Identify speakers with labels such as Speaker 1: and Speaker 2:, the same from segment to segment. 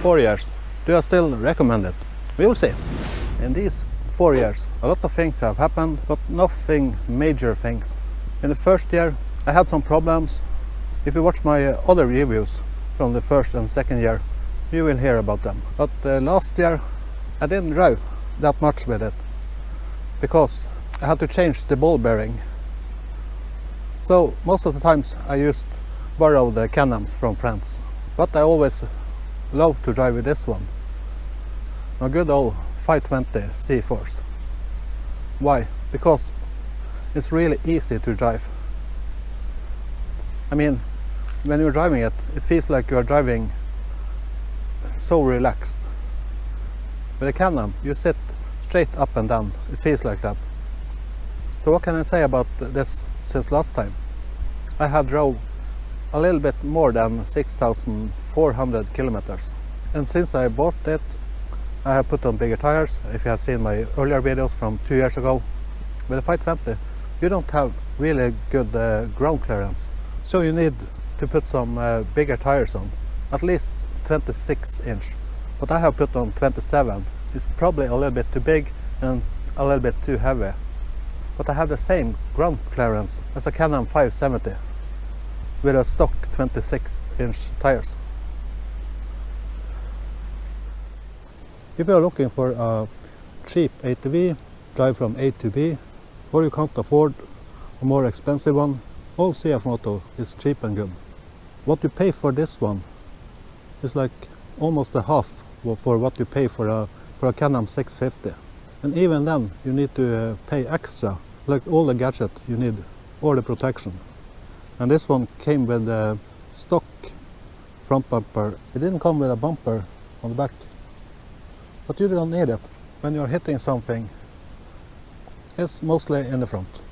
Speaker 1: 4 years. Do I still recommend it? We will see. In these 4 years, a lot of things have happened, but nothing major things. In the first year, I had some problems. If you watch my other reviews from the first and second year, you will hear about them. But last year, I didn't drive that much with it, because I had to change the ball bearing. So most of the times I used borrowed the Can-Ams from friends, but I always love to drive with this one, a good old 520 CFORCE. Why? Because it's really easy to drive. I mean, when you're driving it, it feels like you are driving so relaxed. With a Can-Am, you sit straight up and down. It feels like that. So what can I say about this since last time? I have drove a little bit more than 6,400 kilometers. And since I bought it, I have put on bigger tires. If you have seen my earlier videos from 2 years ago, with a 520, you don't have really good ground clearance. So you need to put some bigger tires on, at least 26 inch. But I have put on 27. It's probably a little bit too big and a little bit too heavy. But I have the same ground clearance as a Can-Am 570 with a stock 26 inch tires. If you are looking for a cheap ATV, drive from A to B, or you can't afford a more expensive one, all CF MOTO is cheap and good. What you pay for this one is like almost a half for what you pay for a Can-Am 650. And even then you need to pay extra, like all the gadgets you need, or the protection. And this one came with a stock front bumper. It didn't come with a bumper on the back. But you don't need it. When you're hitting something, it's mostly in the front.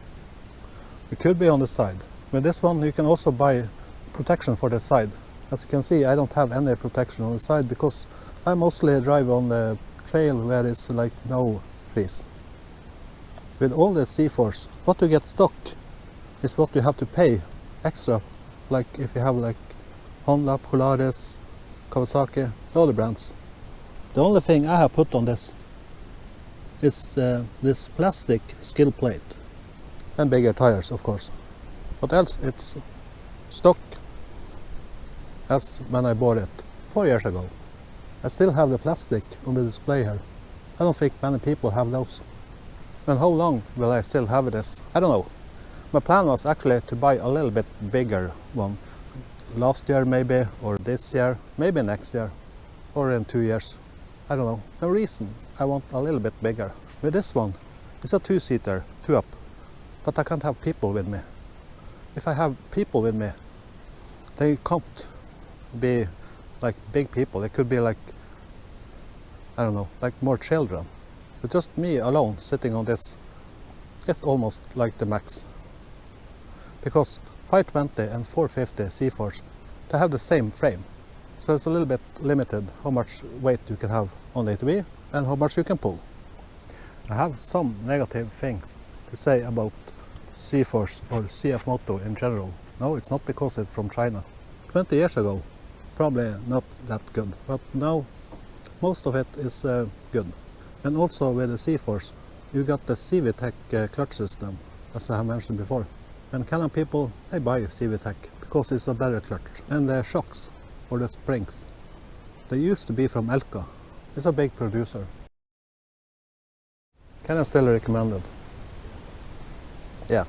Speaker 1: It could be on the side. With this one you can also buy protection for the side. As you can see, I don't have any protection on the side because I mostly drive on the trail where it's like no trees. With all the CFORCE, what you get stock is what you have to pay extra. Like if you have like Honda, Polaris, Kawasaki, the other brands. The only thing I have put on this is this plastic skill plate and bigger tires, of course. But else it's stock as when I bought it 4 years ago. I still have the plastic on the display here. I don't think many people have those. And how long will I still have this? I don't know. My plan was actually to buy a little bit bigger one. Last year maybe, or this year, maybe next year, or in 2 years. I don't know. The reason I want a little bit bigger. With this one, it's a two-seater, two up. But I can't have people with me. If I have people with me, they can't be like big people. It could be like, I don't know, like more children. So just me alone sitting on this, it's almost like the max. Because 520 and 450 CFORCE, they have the same frame. So it's a little bit limited how much weight you can have on the ATV and how much you can pull. I have some negative things to say about CFORCE or CF MOTO in general. No, it's not because it's from China. 20 years ago, probably not that good, but now most of it is good. And also with the CFORCE, you got the CVTech clutch system, as I have mentioned before. And Can-Am people, they buy CVTech because it's a better clutch. And the shocks, or the springs, they used to be from Elka. It's a big producer. Can I still recommend it? Yeah.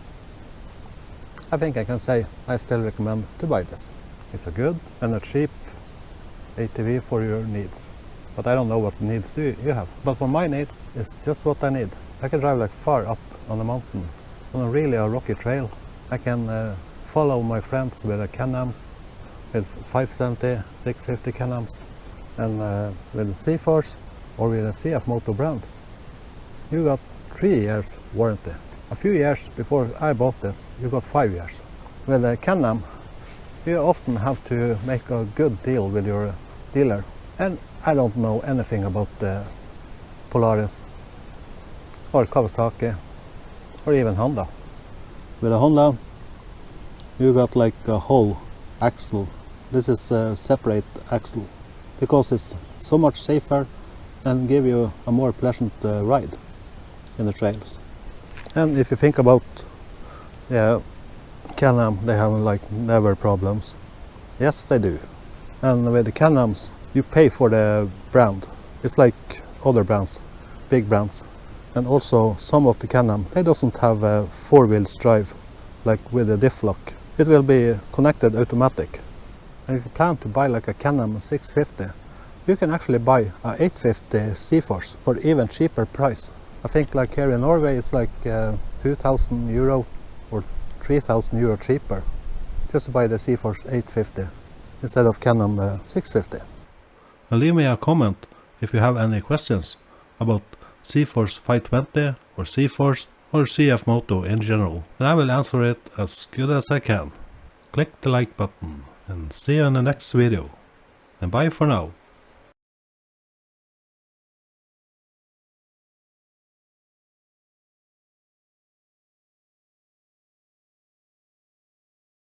Speaker 1: I think I can say I still recommend to buy this. It's a good and a cheap ATV for your needs. But I don't know what needs do you have. But for my needs, it's just what I need. I can drive like far up on the mountain, on a really rocky trail. I can follow my friends with the Can-Ams, with 570, 650 Can-Ams, and with the CFORCE or with the CF MOTO brand. You got 3 years warranty. A few years before I bought this, you got 5 years. With the Can-Am, you often have to make a good deal with your dealer. And I don't know anything about the Polaris or Kawasaki or even Honda. With a Honda, you got like a whole axle. This is a separate axle because it's so much safer and give you a more pleasant ride in the trails. And if you think about, yeah, Can-Am, they have like never problems. Yes, they do. And with the Can-Ams, you pay for the brand. It's like other brands, big brands. And also some of the Can-Am, they doesn't have a 4-wheel drive like with a diff lock. It will be connected automatic. And if you plan to buy like a Can-Am 650, you can actually buy a 850 CFORCE for even cheaper price. I think like here in Norway it's like 2,000 euro or 3,000 euro cheaper just to buy the CFORCE 850 instead of Can-Am 650. And leave me a comment if you have any questions about CFORCE 520 or CFORCE or CF MOTO in general, and I will answer it as good as I can. Click the like button and see you in the next video, and bye for now.